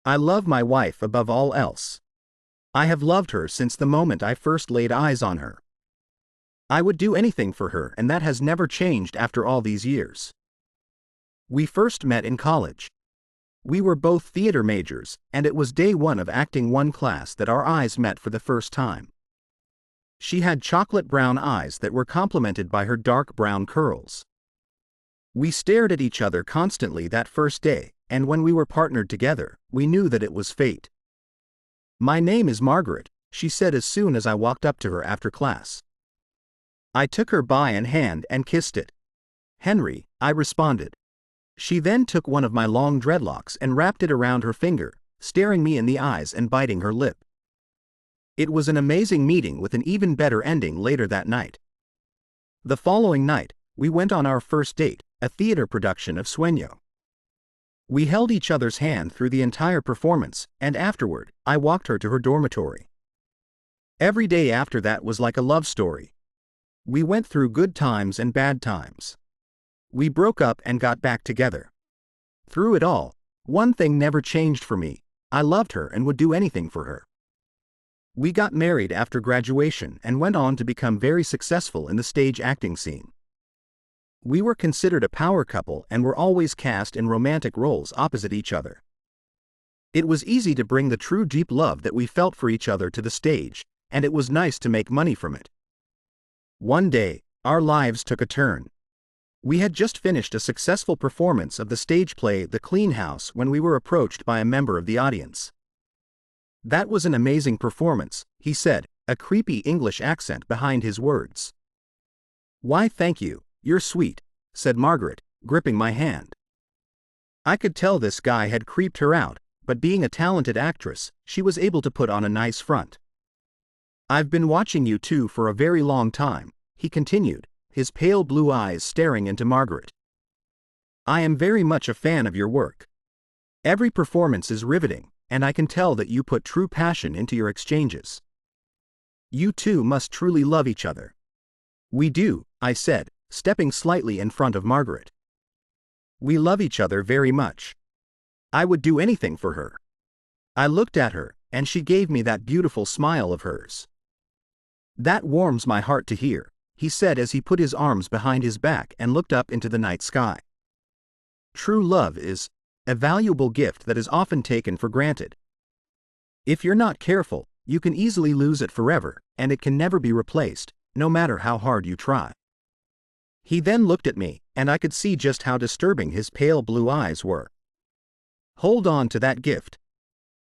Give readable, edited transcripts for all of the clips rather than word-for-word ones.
I love my wife above all else. I have loved her since the moment I first laid eyes on her. I would do anything for her, and that has never changed after all these years. We first met in college. We were both theater majors, and it was day one of acting one class that our eyes met for the first time. She had chocolate brown eyes that were complemented by her dark brown curls. We stared at each other constantly that first day, and when we were partnered together, we knew that it was fate. "My name is Margaret," she said as soon as I walked up to her after class. I took her by an hand and kissed it. "Henry," I responded. She then took one of my long dreadlocks and wrapped it around her finger, staring me in the eyes and biting her lip. It was an amazing meeting with an even better ending later that night. The following night, we went on our first date, a theater production of Sueño. We held each other's hand through the entire performance, and afterward, I walked her to her dormitory. Every day after that was like a love story. We went through good times and bad times. We broke up and got back together. Through it all, one thing never changed for me: I loved her and would do anything for her. We got married after graduation and went on to become very successful in the stage acting scene. We were considered a power couple and were always cast in romantic roles opposite each other. It was easy to bring the true deep love that we felt for each other to the stage, and it was nice to make money from it. One day, our lives took a turn. We had just finished a successful performance of the stage play The Clean House when we were approached by a member of the audience. "That was an amazing performance," he said, a creepy English accent behind his words. "Why, thank you, you're sweet," said Margaret, gripping my hand. I could tell this guy had creeped her out, but being a talented actress, she was able to put on a nice front. "I've been watching you two for a very long time," he continued, his pale blue eyes staring into Margaret. "I am very much a fan of your work. Every performance is riveting, and I can tell that you put true passion into your exchanges. You two must truly love each other." "We do," I said, stepping slightly in front of Margaret. "We love each other very much. I would do anything for her." I looked at her, and she gave me that beautiful smile of hers. "That warms my heart to hear," he said as he put his arms behind his back and looked up into the night sky. "True love is a valuable gift that is often taken for granted. If you're not careful, you can easily lose it forever, and it can never be replaced, no matter how hard you try." He then looked at me, and I could see just how disturbing his pale blue eyes were. "Hold on to that gift.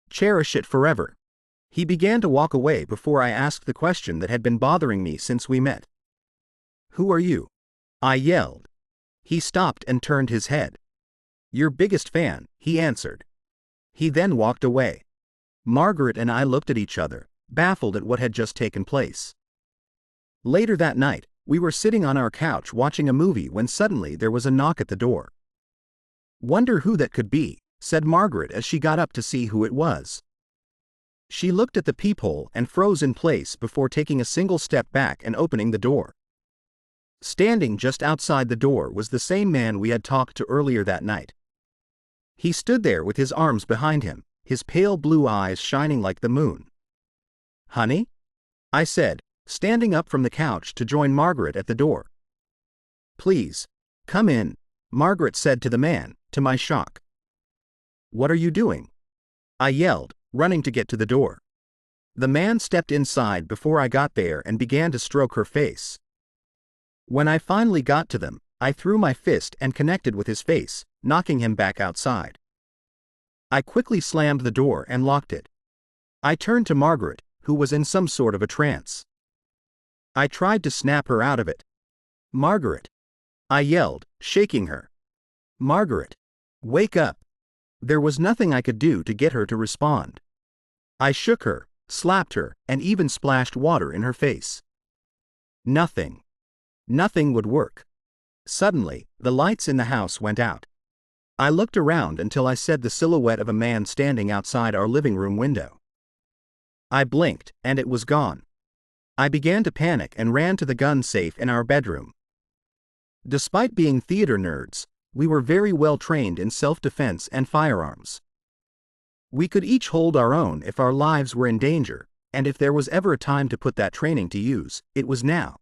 Cherish it forever." He began to walk away before I asked the question that had been bothering me since we met. "Who are you?" I yelled. He stopped and turned his head. "Your biggest fan," he answered. He then walked away. Margaret and I looked at each other, baffled at what had just taken place. Later that night, we were sitting on our couch watching a movie when suddenly there was a knock at the door. "Wonder who that could be," said Margaret as she got up to see who it was. She looked at the peephole and froze in place before taking a single step back and opening the door. Standing just outside the door was the same man we had talked to earlier that night. He stood there with his arms behind him, his pale blue eyes shining like the moon. "Honey?" I said, standing up from the couch to join Margaret at the door. "Please, come in," Margaret said to the man, to my shock. "What are you doing?" I yelled, running to get to the door. The man stepped inside before I got there and began to stroke her face. When I finally got to them, I threw my fist and connected with his face, knocking him back outside. I quickly slammed the door and locked it. I turned to Margaret, who was in some sort of a trance. I tried to snap her out of it. "Margaret!" I yelled, shaking her. "Margaret! Wake up!" There was nothing I could do to get her to respond. I shook her, slapped her, and even splashed water in her face. Nothing. Nothing would work. Suddenly, the lights in the house went out. I looked around until I saw the silhouette of a man standing outside our living room window. I blinked, and it was gone. I began to panic and ran to the gun safe in our bedroom. Despite being theater nerds, we were very well trained in self-defense and firearms. We could each hold our own if our lives were in danger, and if there was ever a time to put that training to use, it was now.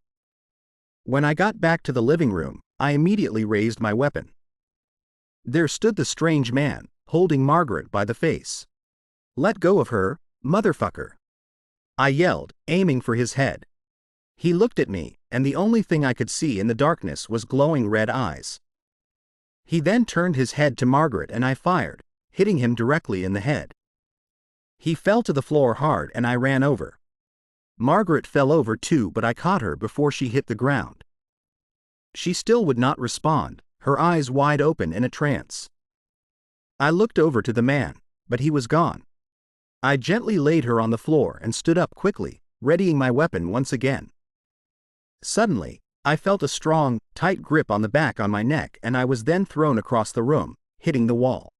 When I got back to the living room, I immediately raised my weapon. There stood the strange man, holding Margaret by the face. "Let go of her, motherfucker!" I yelled, aiming for his head. He looked at me, and the only thing I could see in the darkness was glowing red eyes. He then turned his head to Margaret and I fired, hitting him directly in the head. He fell to the floor hard and I ran over. Margaret fell over too, but I caught her before she hit the ground. She still would not respond, her eyes wide open in a trance. I looked over to the man, but he was gone. I gently laid her on the floor and stood up quickly, readying my weapon once again. Suddenly, I felt a strong, tight grip on the back on my neck and I was then thrown across the room, hitting the wall.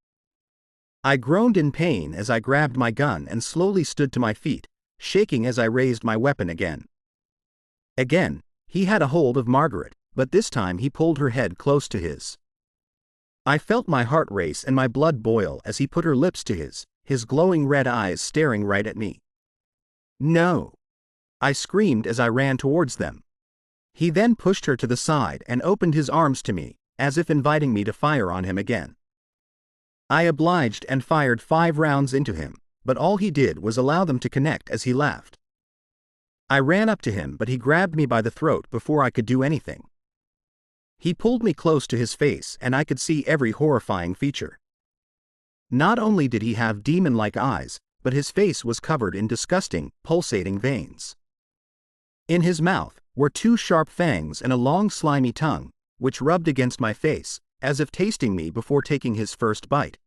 I groaned in pain as I grabbed my gun and slowly stood to my feet, shaking as I raised my weapon again. Again, he had a hold of Margaret, but this time he pulled her head close to his. I felt my heart race and my blood boil as he put her lips to his glowing red eyes staring right at me. "No!" I screamed as I ran towards them. He then pushed her to the side and opened his arms to me, as if inviting me to fire on him again. I obliged and fired 5 rounds into him, but all he did was allow them to connect as he laughed. I ran up to him, but he grabbed me by the throat before I could do anything. He pulled me close to his face and I could see every horrifying feature. Not only did he have demon-like eyes, but his face was covered in disgusting, pulsating veins. In his mouth were 2 sharp fangs and a long slimy tongue, which rubbed against my face, as if tasting me before taking his first bite.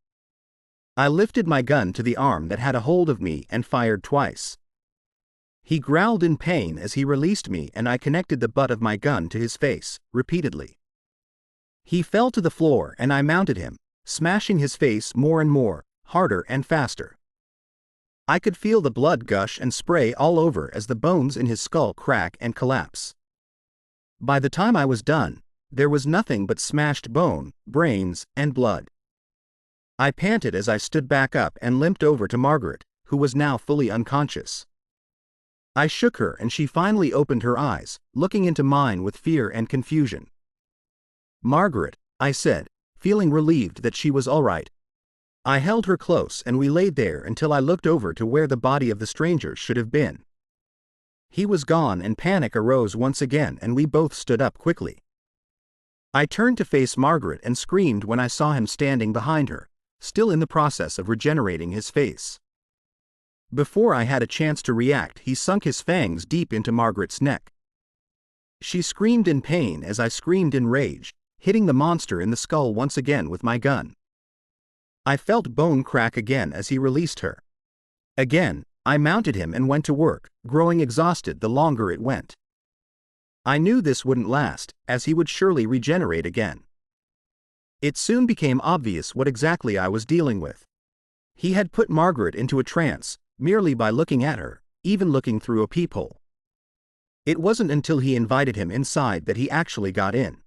I lifted my gun to the arm that had a hold of me and fired twice. He growled in pain as he released me and I connected the butt of my gun to his face, repeatedly. He fell to the floor and I mounted him, smashing his face more and more, harder and faster. I could feel the blood gush and spray all over as the bones in his skull crack and collapse. By the time I was done, there was nothing but smashed bone, brains, and blood. I panted as I stood back up and limped over to Margaret, who was now fully unconscious. I shook her and she finally opened her eyes, looking into mine with fear and confusion. "Margaret," I said, feeling relieved that she was all right. I held her close and we laid there until I looked over to where the body of the stranger should have been. He was gone and panic arose once again and we both stood up quickly. I turned to face Margaret and screamed when I saw him standing behind her, still in the process of regenerating his face. Before I had a chance to react, he sunk his fangs deep into Margaret's neck. She screamed in pain as I screamed in rage, hitting the monster in the skull once again with my gun. I felt bone crack again as he released her. Again, I mounted him and went to work, growing exhausted the longer it went. I knew this wouldn't last, as he would surely regenerate again. It soon became obvious what exactly I was dealing with. He had put Margaret into a trance, merely by looking at her, even looking through a peephole. It wasn't until he invited him inside that he actually got in.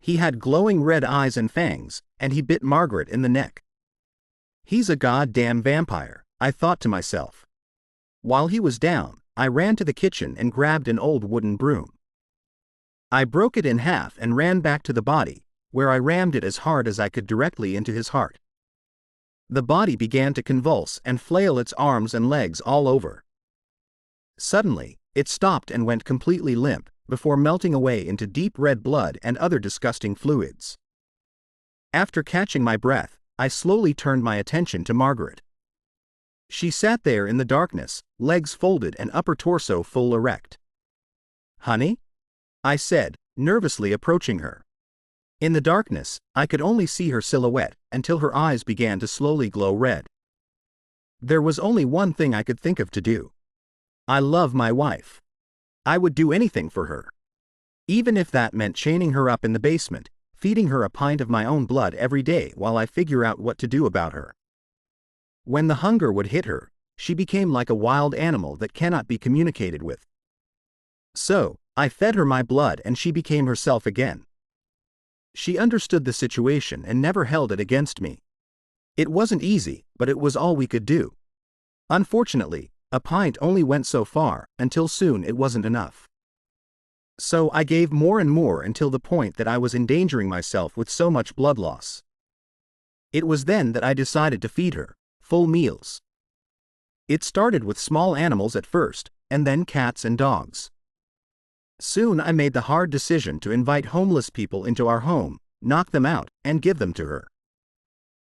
He had glowing red eyes and fangs, and he bit Margaret in the neck. "He's a goddamn vampire," I thought to myself. While he was down, I ran to the kitchen and grabbed an old wooden broom. I broke it in half and ran back to the body, where I rammed it as hard as I could directly into his heart. The body began to convulse and flail its arms and legs all over. Suddenly, it stopped and went completely limp, before melting away into deep red blood and other disgusting fluids. After catching my breath, I slowly turned my attention to Margaret. She sat there in the darkness, legs folded and upper torso full erect. "Honey?" I said, nervously approaching her. In the darkness, I could only see her silhouette until her eyes began to slowly glow red. There was only one thing I could think of to do. I love my wife. I would do anything for her. Even if that meant chaining her up in the basement, feeding her a pint of my own blood every day while I figure out what to do about her. When the hunger would hit her, she became like a wild animal that cannot be communicated with. So, I fed her my blood and she became herself again. She understood the situation and never held it against me. It wasn't easy, but it was all we could do. Unfortunately, a pint only went so far, until soon it wasn't enough. So I gave more and more until the point that I was endangering myself with so much blood loss. It was then that I decided to feed her full meals. It started with small animals at first, and then cats and dogs. Soon I made the hard decision to invite homeless people into our home, knock them out, and give them to her.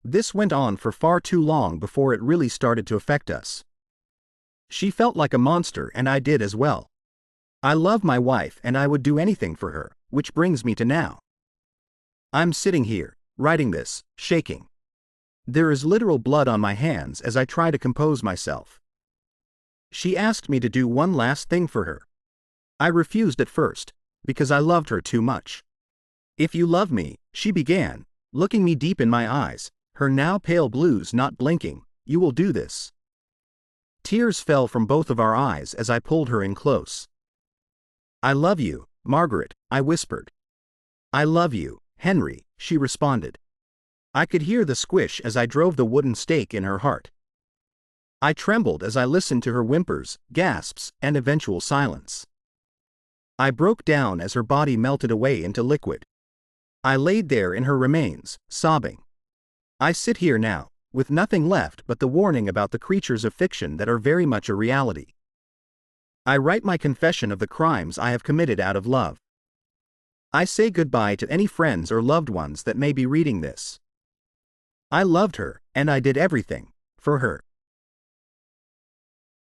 This went on for far too long before it really started to affect us. She felt like a monster, and I did as well. I love my wife and I would do anything for her, which brings me to now. I'm sitting here, writing this, shaking. There is literal blood on my hands as I try to compose myself. She asked me to do one last thing for her. I refused at first, because I loved her too much. If you love me, she began, looking me deep in my eyes, her now pale blues not blinking, you will do this. Tears fell from both of our eyes as I pulled her in close. I love you, Margaret, I whispered. I love you, Henry, she responded. I could hear the squish as I drove the wooden stake in her heart. I trembled as I listened to her whimpers, gasps, and eventual silence. I broke down as her body melted away into liquid. I laid there in her remains, sobbing. I sit here now, with nothing left but the warning about the creatures of fiction that are very much a reality. I write my confession of the crimes I have committed out of love. I say goodbye to any friends or loved ones that may be reading this. I loved her, and I did everything for her.